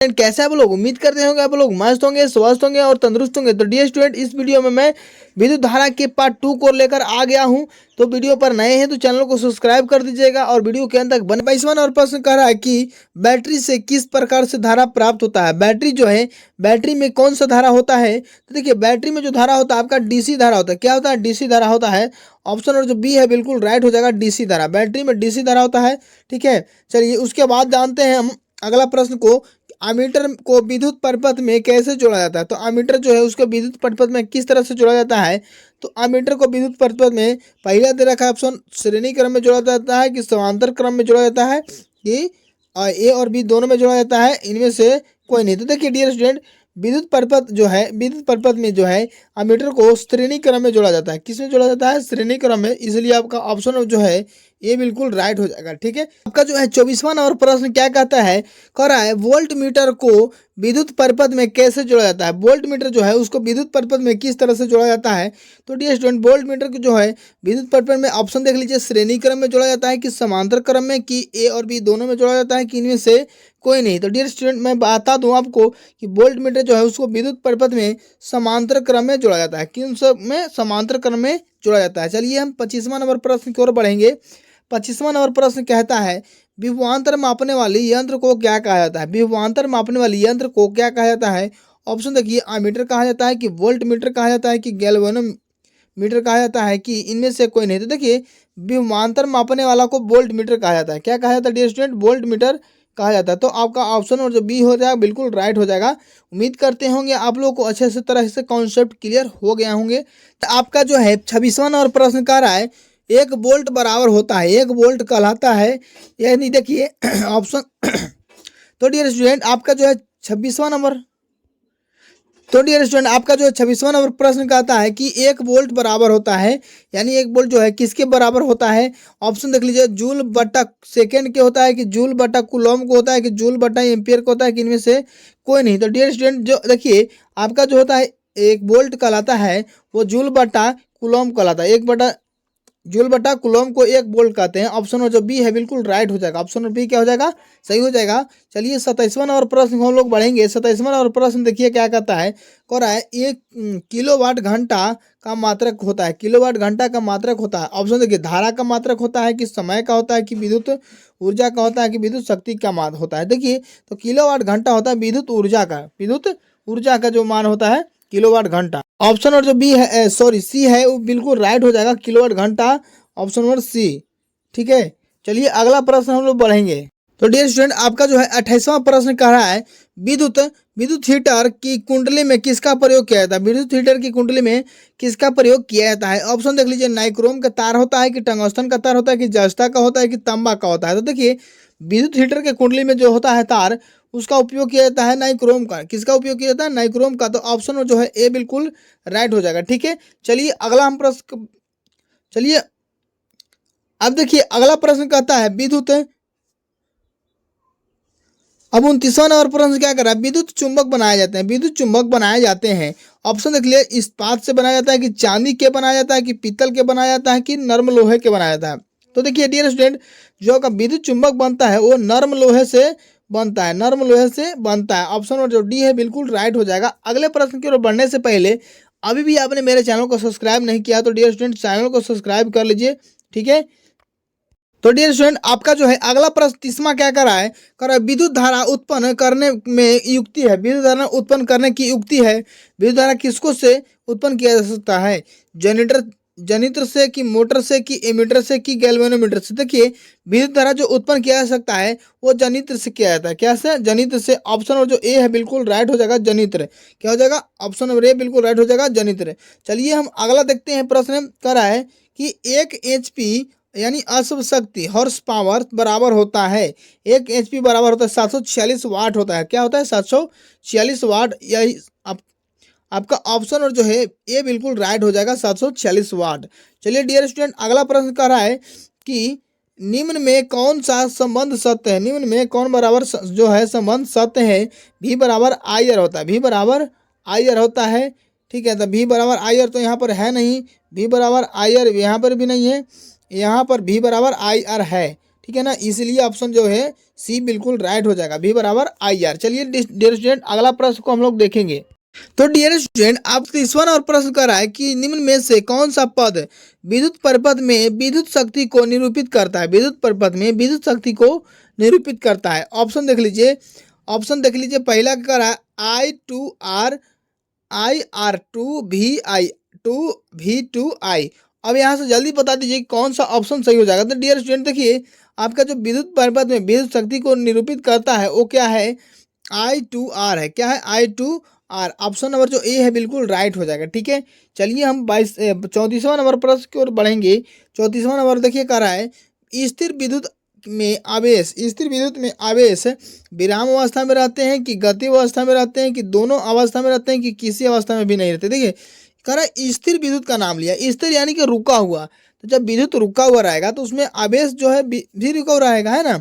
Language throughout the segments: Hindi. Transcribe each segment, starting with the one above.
एंड कैसे आप लोग उम्मीद करते होंगे आप लोग मस्त होंगे, स्वस्थ होंगे और तंदुरुस्त होंगे। तो डियर स्टूडेंट, इस वीडियो में मैं विद्युत धारा के पार्ट 2 को लेकर आ गया हूं। तो वीडियो पर नए हैं तो चैनल को सब्सक्राइब कर दीजिएगा और वीडियो के अंत तक बने। 22वां और प्रश्न कह रहा है कि बैटरी से किस प्रकार से धारा प्राप्त होता है। बैटरी जो है, बैटरी में कौन सा धारा होता है। तो देखिए, बैटरी में जो धारा होता है आपका डीसी धारा होता है। क्या होता है? डीसी धारा होता है। ऑप्शन और जो बी है बिल्कुल राइट हो जाएगा, डीसी धारा। बैटरी में डीसी धारा होता है। ठीक है, चलिए उसके बाद जानते हैं हम अगला प्रश्न को। अमीटर को विद्युत परिपथ में कैसे जोड़ा जाता है। तो अमीटर जो है उसको विद्युत परिपथ में किस तरह से जोड़ा जाता है। तो अमीटर को विद्युत परिपथ में पहला दे रखा है ऑप्शन, श्रेणी क्रम में जोड़ा जाता है कि समांतर क्रम में जोड़ा जाता है कि ए और बी दोनों में जोड़ा जाता है, इनमें से कोई नहीं। तो देखिए डियर स्टूडेंट, विद्युत परिपथ जो है, विद्युत परिपथ में जो है अमीटर को श्रेणी क्रम में जोड़ा जाता है। किस में जोड़ा जाता है? श्रेणी क्रम में। इसलिए आपका ऑप्शन जो है ये बिल्कुल राइट हो जाएगा। ठीक है, आपका जो है 24वां नंबर प्रश्न क्या कहता है, कह रहा है वोल्ट मीटर को विद्युत परिपथ में कैसे जोड़ा जाता है। वोल्ट मीटर जो है उसको विद्युत परिपथ में किस तरह से जोड़ा जाता है। तो डियर स्टूडेंट, वोल्ट मीटर को जो है विद्युत परिपथ में ऑप्शन देख लीजिए, श्रेणी क्रम में जोड़ा जाता है कि समांतर क्रम में, कि ए और बी दोनों में जोड़ा जाता है, कि इनमें से कोई नहीं। तो डियर स्टूडेंट, मैं बता दूं आपको कि वोल्ट मीटर जो है उसको विद्युत परिपथ में समांतर क्रम में जोड़ा जाता है। किन सब में? समांतर क्रम में जोड़ा जाता है। चलिए हम 25वां नंबर प्रश्न की ओर बढ़ेंगे। 25वां नंबर प्रश्न कहता है विभवांतर मापने वाली यंत्र को क्या कहा जाता है। विभवांतर मापने वाली यंत्र को क्या कहा जाता है। ऑप्शन देखिए, अमीटर कहा जाता है, कि वोल्ट मीटर कहा जाता है, कि गैल्वेनोमीटर कहा जाता है, कि इनमें से कोई नहीं। तो देखिए, विभवांतर मापने वाला को वोल्ट मीटर कहा जाता है। क्या कहा जाता है डियर स्टूडेंट? वोल्ट मीटर कहा जाता है। तो आपका ऑप्शन और जो बी हो जाएगा बिल्कुल राइट हो जाएगा। उम्मीद करते होंगे आप लोगों को अच्छे से तरह से कॉन्सेप्ट क्लियर हो गया होंगे। तो आपका जो है 26वां नंबर प्रश्न कह रहा है 1 वोल्ट बराबर होता है, 1 वोल्ट कहलाता है, यानी देखिए ऑप्शन तो डियर स्टूडेंट आपका जो है 26वां नंबर तो डियर स्टूडेंट आपका जो 26वां नंबर प्रश्न कहता है कि 1 वोल्ट बराबर होता है, यानी 1 वोल्ट जो है किसके बराबर होता है। ऑप्शन देख लीजिए, जूल बटा सेकेंड के होता है, कि जूल बटा कूलॉम को होता है, कि जूल बटा एम्पियर को होता है, कि इनमें से कोई नहीं। तो डियर स्टूडेंट, जो देखिए आपका जो होता है 1 वोल्ट कहलाता है वो जूल बटा कूलॉम कहलाता है। 1 बटा जूल बटा कूलॉम को 1 वोल्ट कहते हैं। ऑप्शन और जो बी है बिल्कुल राइट हो जाएगा। ऑप्शन और बी क्या हो जाएगा? सही हो जाएगा। चलिए 27वां नंबर प्रश्न हम लोग बढ़ेंगे। 27वां नंबर प्रश्न देखिए क्या कहता है, कह रहा है 1 किलोवाट घंटा का मात्रक होता है। किलोवाट घंटा का मात्रक होता है। ऑप्शन देखिए, धारा का मात्रक होता है, कि समय का होता है, कि विद्युत ऊर्जा का होता है, कि विद्युत शक्ति का मान होता है। देखिए, तो किलोवाट घंटा होता है विद्युत ऊर्जा का, विद्युत ऊर्जा का जो मान होता है किलोवाट घंटा। ऑप्शन और जो बी है सॉरी सी है वो बिल्कुल राइट हो जाएगा, किलोवाट घंटा। Option number C. ठीक है, चलिए अगला प्रश्न हम लोग बढ़ेंगे। तो डियर स्टूडेंट आपका जो है 28वां प्रश्न कह रहा है विद्युत विद्युत हीटर की कुंडली में किसका प्रयोग किया जाता है। विद्युत हीटर की कुंडली में किसका प्रयोग किया जाता है। ऑप्शन देख लीजिए, नाइक्रोम का तार होता है, कि टंगस्टन का तार होता है, कि जस्ता का होता है, कि तांबा का होता है। तो देखिए, विद्युत हीटर के कुंडली में जो होता है तार, उसका उपयोग किया जाता है नाइक्रोम का। किसका उपयोग किया जाता है? नाइक्रोम का। तो ऑप्शन जो है ए बिल्कुल राइट हो जाएगा। ठीक है, चलिए अगला हम प्रश्न, चलिए अब देखिए अगला प्रश्न कहता है विद्युत, अब 29वां नंबर प्रश्न क्या कर रहा है, विद्युत चुंबक बनाए जाते हैं। विद्युत चुंबक बनाए जाते हैं। ऑप्शन देख लिए, इस्पात से बनाया जाता है, कि चांदी के बनाया जाता है, कि पीतल के बनाया जाता है, कि नर्म लोहे के बनाया जाता है। तो देखिए डियर स्टूडेंट, जो का विद्युत चुंबक बनता है वो नर्म लोहे से बनता है, नर्म लोहे से बनता है। ऑप्शन और जो डी है बिल्कुल राइट हो जाएगा। अगले प्रश्न की ओर बढ़ने से पहले अभी भी आपने मेरे चैनल को सब्सक्राइब नहीं किया तो डियर स्टूडेंट चैनल को सब्सक्राइब कर लीजिए। ठीक है, तो डियर स्टूडेंट आपका जो है अगला प्रश्न 30वां क्या कर रहा है विद्युत धारा उत्पन्न करने में युक्ति है। विद्युत धारा उत्पन्न करने की युक्ति है। विद्युत धारा किसको से उत्पन्न किया जा सकता है। जनित्र से, कि मोटर से, कि एमीटर से, कि गैल्वेनोमीटर से। देखिए, विद्युत धारा जो उत्पन्न किया जा सकता है वो जनित्र से किया जाता है। क्या से? जनित्र से। ऑप्शन और जो ए है बिल्कुल राइट हो जाएगा, जनित्र। क्या हो जाएगा? ऑप्शन नंबर ए बिल्कुल राइट हो जाएगा, जनित्र। चलिए हम अगला देखते हैं। प्रश्न कर रहा है कि 1 HP यानी अश्व शक्ति हॉर्स पावर बराबर होता है। 1 HP बराबर होता है 746 वाट होता है। क्या होता है? 746 वाट। यही आपका ऑप्शन और जो है ये बिल्कुल राइट हो जाएगा, 746 वाट। चलिए डियर स्टूडेंट अगला प्रश्न कर रहा है कि निम्न में कौन सा संबंध सत्य है। निम्न में कौन बराबर जो है संबंध सत्य है। भी बराबर आई आर होता है। भी बराबर आई आर होता है। ठीक है, तो भी बराबर आई आर तो यहाँ पर है नहीं। भी बराबर आई आर यहाँ पर भी नहीं है। यहाँ पर भी बराबर आई आर है। ठीक है ना, इसलिए ऑप्शन जो है सी बिल्कुल राइट हो जाएगा, V बराबर IR। चलिए डियर स्टूडेंट अगला प्रश्न को हम लोग देखेंगे। तो डियर स्टूडेंट आप 30वां और प्रश्न कर रहा है कि निम्न में से कौन सा पद विद्युत परिपथ में विद्युत शक्ति को निरूपित करता है, विद्युत परिपथ में विद्युत शक्ति को निरूपित करता है। ऑप्शन देख लीजिए, ऑप्शन देख लीजिए। पहला क्या रहा है I2R IR2V2V2I। अब यहाँ से जल्दी बता दीजिए कौन सा ऑप्शन सही हो जाएगा। तो डियर स्टूडेंट देखिए आपका जो विद्युत परिपथ में विद्युत शक्ति को निरूपित करता है वो क्या है, I2R है। क्या है, I2R। ऑप्शन नंबर जो ए है बिल्कुल राइट हो जाएगा। ठीक है, चलिए हम 34वां नंबर प्रश्न की ओर बढ़ेंगे। 34वां नंबर देखिए कह रहा है स्थिर विद्युत में आवेश, स्थिर विद्युत में आवेश विराम अवस्था में रहते हैं कि गति अवस्था में रहते हैं कि दोनों अवस्था में रहते हैं कि किसी अवस्था में भी नहीं रहते। देखिए कह रहा है स्थिर विद्युत का नाम लिया, स्थिर यानी कि रुका हुआ। तो जब विद्युत रुका हुआ रहेगा तो उसमें आवेश जो है भी रुका हुआ रहेगा, है ना,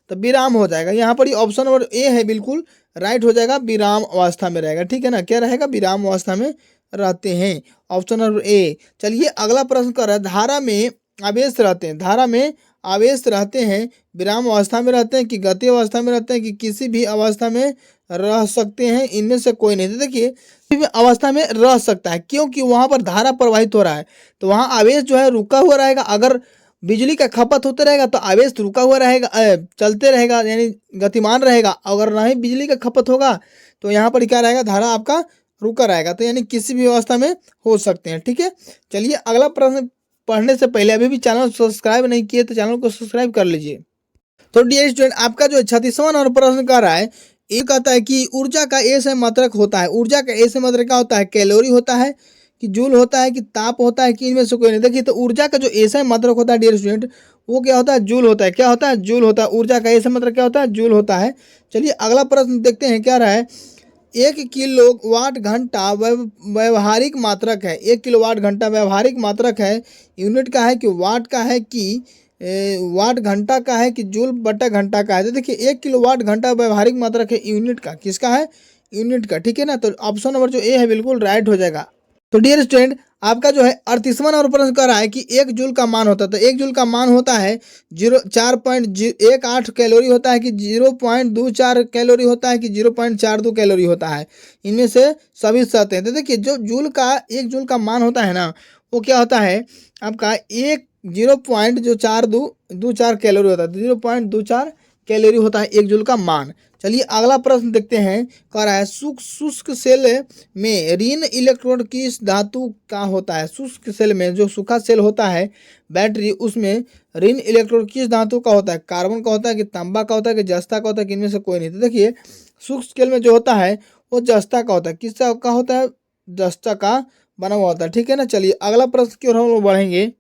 तो विराम हो जाएगा। यहाँ पर ऑप्शन नंबर ए है बिल्कुल राइट हो जाएगा, विराम अवस्था में रहेगा। ठीक है ना, क्या रहेगा, विराम अवस्था में रहते हैं, ऑप्शन नंबर ए। चलिए अगला प्रश्न कर रहा है धारा में आवेश रहते हैं, धारा में आवेश रहते हैं विराम अवस्था में रहते हैं कि गति अवस्था में रहते हैं कि किसी भी अवस्था में रह सकते हैं, इनमें से कोई नहीं। तो देखिए किसी भी अवस्था में रह सकता है क्योंकि वहां पर धारा प्रवाहित हो रहा है, तो वहां आवेश जो है रुका हुआ रहेगा। अगर बिजली का खपत होता रहेगा तो आवेश रुका हुआ रहेगा, चलते रहेगा यानी गतिमान रहेगा। अगर नहीं बिजली का खपत होगा तो यहाँ पर क्या रहेगा, धारा आपका रुका रहेगा। तो यानी किसी भी अवस्था में हो सकते हैं। ठीक है, चलिए अगला प्रश्न पढ़ने से पहले अभी भी चैनल सब्सक्राइब नहीं किए तो चैनल को सब्सक्राइब कर लीजिए। तो डियर स्टूडेंट आपका जो 36वां नंबर प्रश्न कर रहा है ये कहता है कि ऊर्जा का ए से मात्रक होता है, ऊर्जा का ए से मात्रक क्या होता है, कैलोरी होता है कि जूल होता है कि ताप होता है कि इनमें से कोई नहीं। देखिए तो ऊर्जा का जो ए से मात्रक होता है डियर स्टूडेंट वो क्या होता है, जूल होता है। क्या होता है, जूल होता है। ऊर्जा का ए से मात्रक क्या होता है, जूल होता है। चलिए अगला प्रश्न देखते हैं क्या रहा है। 1 किलोवाट घंटा व्यवहारिक मात्रक है, 1 किलोवाट घंटा व्यवहारिक मात्रक है। यूनिट का है कि वाट का है कि वाट घंटा का है कि जूल बटा घंटा का है। तो देखिए 1 किलोवाट घंटा व्यवहारिक मात्रक है यूनिट का, किसका है, यूनिट का। ठीक है ना, तो ऑप्शन नंबर जो ए है बिल्कुल राइट हो जाएगा। तो डियर स्टूडेंट आपका जो है 38वां नंबर प्रश्न कर रहा है कि 1 जूल का मान होता है, तो 1 जूल का मान होता है 4.18 कैलोरी होता है कि 0.24 कैलोरी होता है कि 0.42 कैलोरी होता है, इनमें से सभी सत्य हैं। तो देखिए जो जूल का 1 जूल का मान होता है ना वो क्या होता है आपका 0.24 कैलोरी होता है, 0.24 कैलोरी होता है 1 जूल का मान। चलिए अगला प्रश्न देखते हैं, कह रहा है शुष्क सेल में ऋण इलेक्ट्रोड किस धातु का होता है। शुष्क सेल में जो सूखा सेल होता है बैटरी उसमें ऋण इलेक्ट्रोड किस धातु का होता है, कार्बन का होता है कि तांबा का होता है कि जस्ता का होता है कि इनमें से कोई नहीं। तो देखिए शुष्क सेल में जो होता है वो जस्ता का होता है, किसका का होता है, जस्ता का बना हुआ होता है। ठीक है ना, चलिए अगला प्रश्न की ओर हम लोग बढ़ेंगे।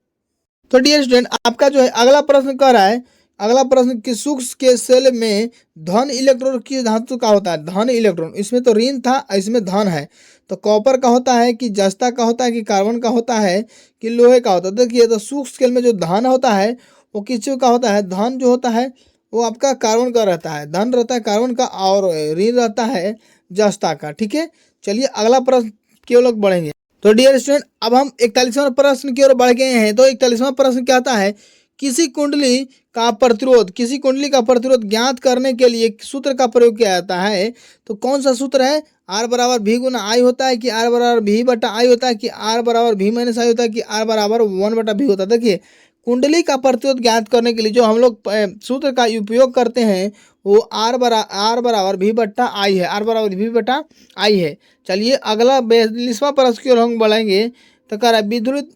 तो डियर स्टूडेंट आपका जो है अगला प्रश्न कह रहा है, अगला प्रश्न कि शुष्क के सेल में धन इलेक्ट्रॉन किस धातु का होता है, धन इलेक्ट्रॉन। इसमें तो ऋण था, इसमें धन है, तो कॉपर का होता है कि जस्ता का होता है कि कार्बन का होता है कि लोहे का होता है। देखिए तो शुष्क स्केल में जो धन होता है वो किस चीज का होता है, धन जो होता है वो आपका कार्बन का रहता है, धन रहता है कार्बन का, और ऋण रहता है जस्ता का। ठीक है, चलिए अगला प्रश्न की ओर लोग बढ़ेंगे। तो डियर स्टूडेंट अब हम 41वां प्रश्न की ओर बढ़ गए हैं। तो 41वां प्रश्न क्या आता है, किसी कुंडली का प्रतिरोध, किसी कुंडली का प्रतिरोध ज्ञात करने के लिए सूत्र का प्रयोग किया जाता है। तो कौन सा सूत्र है, आर बराबर भी गुना आई होता है कि आर बराबर भी बटा आई होता है कि आर बराबर भी माइनस आई होता है कि आर बराबर 1/भी होता है। देखिए कुंडली का प्रतिरोध ज्ञात करने के लिए जो हम लोग सूत्र का उपयोग करते हैं वो आर बराबर भी बट्टा आई है, आर बराबर भी बटा आई है। चलिए अगला 42वां प्रश्न की ओर हम बढ़ेंगे। तो कह रहा है विद्युत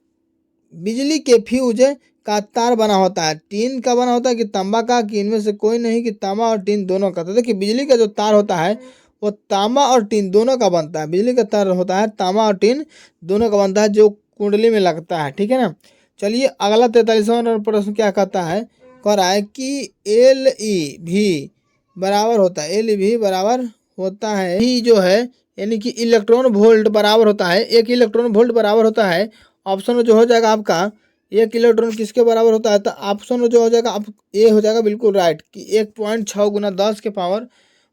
बिजली के फ्यूज का तार बना होता है, टीन का बना होता है कि तांबा का, कि इनमें से कोई नहीं कि तांबा और टीन दोनों का। तो देखिए बिजली का जो तार होता है वो तांबा और टीन दोनों का बनता है, बिजली का तार होता है तांबा और टीन दोनों का बनता है जो कुंडली में लगता है। ठीक है ना, चलिए अगला 43वां प्रश्न क्या कहता है, कह रहा है कि एल ई भी बराबर होता है, एल ई भी बराबर होता है ही जो है यानी कि इलेक्ट्रॉन वोल्ट बराबर होता है, 1 इलेक्ट्रॉन वोल्ट बराबर होता है। ऑप्शन जो हो जाएगा आपका 1 इलेक्ट्रॉन किसके बराबर होता है, तो ऑप्शन जो हो जाएगा आप ए हो जाएगा बिल्कुल राइट कि 1.6 गुना 10 के पावर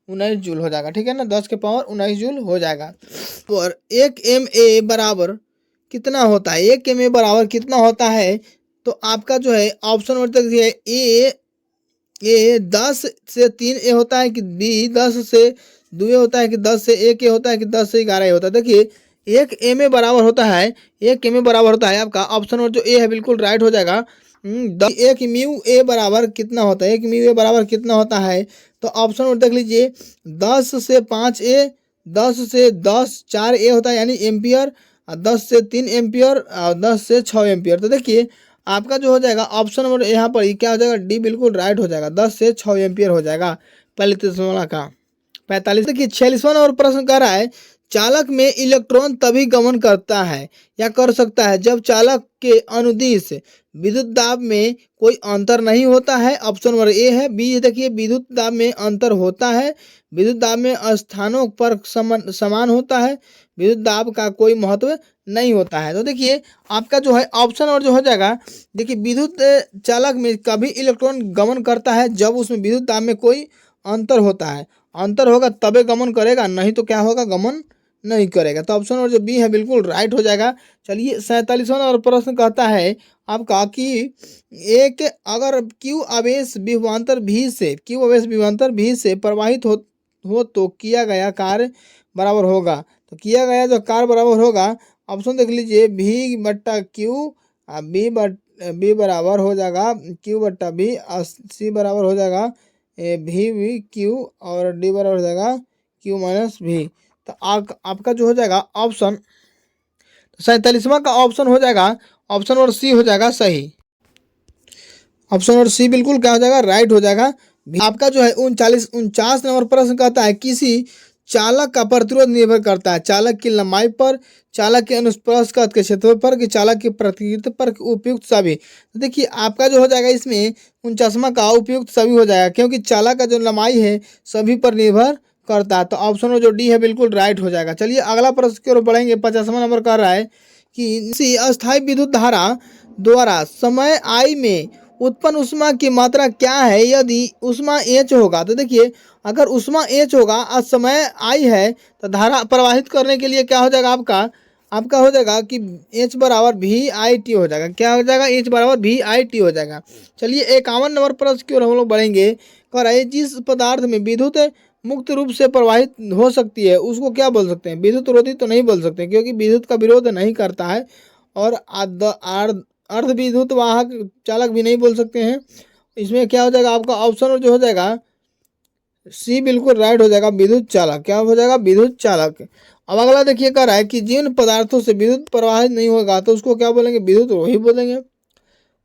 19 जूल हो जाएगा। ठीक है ना, 10 के पावर 19 जूल हो जाएगा। और 1 MA बराबर कितना होता है, 1 MA बराबर कितना होता है, तो आपका जो है ऑप्शन नंबर तक है ए ए 10 से 3 ए होता है कि बी 10 से 2 ए होता है कि 10 से 1 ए होता है कि 10 से 11 ए होता है। देखिए एक ए में बराबर होता है, एक ए में बराबर होता है आपका ऑप्शन नंबर जो ए है बिल्कुल राइट हो जाएगा। एक म्यू ए बराबर कितना होता है, एक म्यू ए बराबर कितना होता है, तो ऑप्शन नंबर देख लीजिए 10 से 5 ए, 10 से 10 4 ए होता है यानी एम्पियर, और 10 से 3 एम्पियर और 10 से 6 एम्पियर। तो देखिए आपका जो हो जाएगा ऑप्शन नंबर यहाँ पर क्या हो जाएगा, डी बिल्कुल राइट हो जाएगा, 10 से 6 एम्पियर हो जाएगा पहले दशमलव का 45। देखिए 46वां नंबर प्रश्न कह रहा है चालक में इलेक्ट्रॉन तभी गमन करता है या कर सकता है जब चालक के अनुदिश विद्युत दाब में कोई अंतर नहीं होता है। ऑप्शन नंबर ए है। बी देखिए विद्युत दाब में अंतर होता है, विद्युत दाब में स्थानों पर समान होता है, विद्युत दाब का कोई महत्व नहीं होता है। तो देखिए आपका जो है ऑप्शन और जो हो जाएगा, देखिए विद्युत चालक में कभी इलेक्ट्रॉन गमन करता है जब उसमें विद्युत दाब में कोई अंतर होता है, अंतर होगा तबे गमन करेगा, नहीं तो क्या होगा, गमन नहीं करेगा। तो ऑप्शन और जो बी है बिल्कुल राइट हो जाएगा। चलिए 47वां और प्रश्न कहता है आपका कि एक अगर क्यू आवेश विभवांतर भी से, क्यू आवेश विभवांतर भी से प्रवाहित हो तो किया गया कार्य बराबर होगा। तो किया गया जो कार्य बराबर होगा, ऑप्शन देख लीजिए भी बट्टा क्यू, बी बराबर हो जाएगा क्यू बट्टा बी, सी बराबर हो जाएगा भी क्यू, और डी बराबर हो जाएगा क्यू माइनस भी। तो आपका जो हो जाएगा ऑप्शन 47वां का ऑप्शन हो जाएगा, ऑप्शन और सी हो जाएगा सही। ऑप्शन और सी बिल्कुल क्या हो जाएगा, राइट हो जाएगा। आपका जो है 49 नंबर प्रश्न कहता है किसी चालक का प्रतिरोध निर्भर करता है चालक की लंबाई पर, चालक के अनुप्रस्थ के क्षेत्रफल पर, कि चालक की प्रतिक्रिया पर, उपयुक्त सभी। तो देखिए आपका जो हो जाएगा इसमें 49वां का उपयुक्त सभी हो जाएगा, क्योंकि चालक का जो लंबाई है सभी पर निर्भर करता है। तो ऑप्शन में जो डी है बिल्कुल राइट हो जाएगा। चलिए अगला प्रश्न की ओर बढ़ेंगे। 50वां नंबर कर रहा है कि अस्थायी विद्युत धारा द्वारा समय आई में उत्पन्न ऊष्मा की मात्रा क्या है यदि ऊष्मा एच होगा। तो देखिए अगर ऊष्मा एच होगा और समय आई है तो धारा प्रवाहित करने के लिए क्या हो जाएगा, आपका हो जाएगा कि एच बराबर वी आई टी हो जाएगा। क्या हो जाएगा, एच बराबर वी आई टी हो जाएगा। चलिए 51 नंबर प्रश्न की ओर हम लोग बढ़ेंगे। कह रहा है जिस पदार्थ में विद्युत मुक्त रूप से प्रवाहित हो सकती है उसको क्या बोल सकते हैं, विद्युत रोधी तो नहीं बोल सकते क्योंकि विद्युत का विरोध नहीं करता है, और अर्ध विद्युत वाहक चालक भी नहीं बोल सकते हैं। इसमें क्या हो जाएगा आपका ऑप्शन जो हो जाएगा सी बिल्कुल राइट हो जाएगा, विद्युत चालक। क्या हो जाएगा, विद्युत चालक। अब अगला देखिए कह रहा है कि जिन पदार्थों से विद्युत प्रवाहित नहीं होगा तो उसको क्या बोलेंगे, विद्युत रोधी बोलेंगे।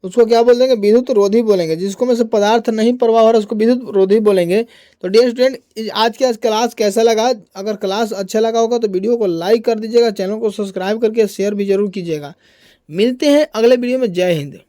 उसको क्या बोल देंगे, विद्युत रोधी बोलेंगे। जिसको में से पदार्थ नहीं प्रवाह हो रहा है उसको विद्युत रोधी बोलेंगे। तो डियर स्टूडेंट आज क्लास कैसा लगा, अगर क्लास अच्छा लगा होगा तो वीडियो को लाइक कर दीजिएगा, चैनल को सब्सक्राइब करके शेयर भी जरूर कीजिएगा। मिलते हैं अगले वीडियो में। जय हिंद।